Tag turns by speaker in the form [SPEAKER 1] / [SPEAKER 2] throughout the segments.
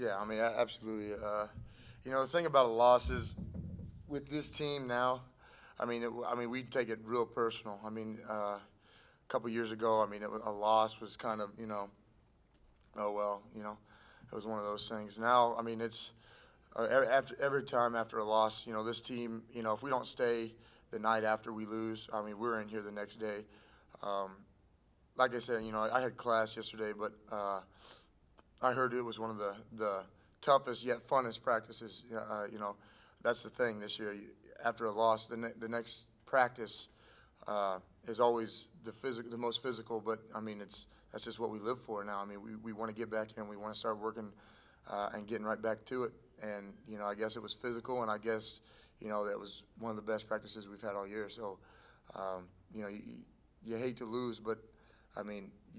[SPEAKER 1] Yeah, I mean, absolutely. The thing about a loss is with this team now, we take it real personal. A couple years ago, a loss was kind of, oh well, it was one of those things. Now, it's every time after a loss, this team, if we don't stay the night after we lose, we're in here the next day. Um, like I said, I had class yesterday, but I heard it was one of the toughest yet funnest practices. That's the thing this year. After a loss, the next practice is always the most physical. But that's just what we live for now. We want to get back in. We want to start working and getting right back to it. And I guess it was physical, and I guess that was one of the best practices we've had all year. So you hate to lose, but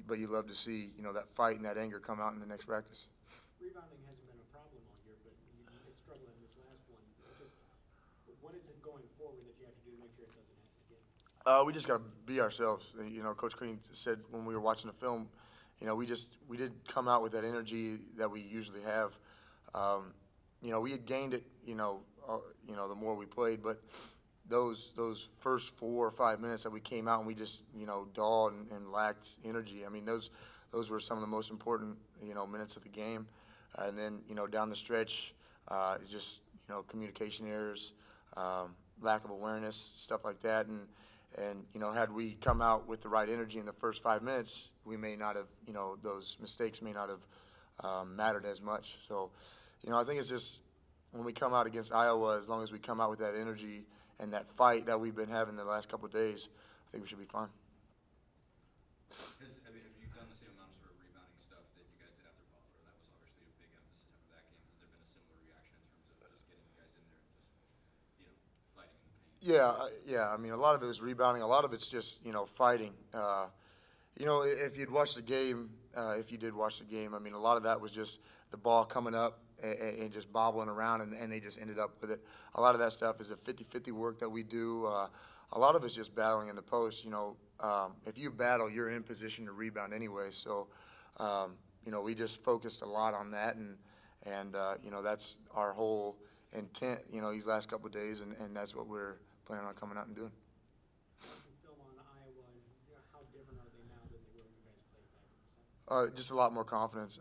[SPEAKER 1] but you love to see that fight and that anger come out in the next practice.
[SPEAKER 2] Rebounding hasn't been a problem all year, but you did struggle in this last one. What is it going forward that you have to do to make sure it doesn't happen again?
[SPEAKER 1] We just got to be ourselves. Coach Crean said when we were watching the film, we did come out with that energy that we usually have. We had gained it, the more we played, but those first 4 or 5 minutes that we came out and we just dulled and lacked energy. Those were some of the most important minutes of the game, and then down the stretch, it's just communication errors, lack of awareness, stuff like that, and had we come out with the right energy in the first 5 minutes, we may not have those mistakes may not have mattered as much. So I think it's just when we come out against Iowa, as long as we come out with that energy and that fight that we've been having the last couple of days, I think we should be fine.
[SPEAKER 3] Have you done the same amount of sort of rebounding stuff that you guys did after Butler? That was obviously a big emphasis after that game. Has there been a similar reaction in terms of just getting you guys in there and just, fighting in the paint?
[SPEAKER 1] Yeah. A lot of it was rebounding. A lot of it's just fighting. If you'd watched the game, if you did watch the game, a lot of that was just the ball coming up and just bobbling around, and they just ended up with it. A lot of that stuff is a 50-50 work that we do. A lot of it's just battling in the post. If you battle, you're in position to rebound anyway. So, we just focused a lot on that, and that's our whole intent, these last couple of days, and that's what we're planning on coming out and doing.
[SPEAKER 2] Film on Iowa, how different are they now than they were when you guys played back in the summer?
[SPEAKER 1] Just a lot more confidence.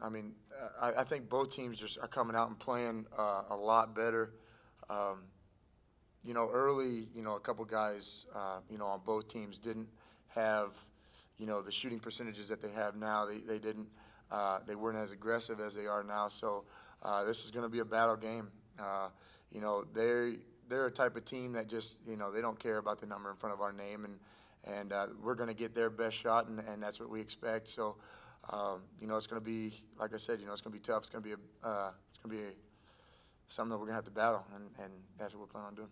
[SPEAKER 1] I think both teams just are coming out and playing a lot better. Early, a couple guys, on both teams didn't have, the shooting percentages that they have now. They didn't. They weren't as aggressive as they are now. So this is going to be a battle game. They're a type of team that just, they don't care about the number in front of our name, and we're going to get their best shot, and that's what we expect. So. It's going to be, like I said, it's going to be tough. It's going to be something that we're going to have to battle, and that's what we're planning on doing.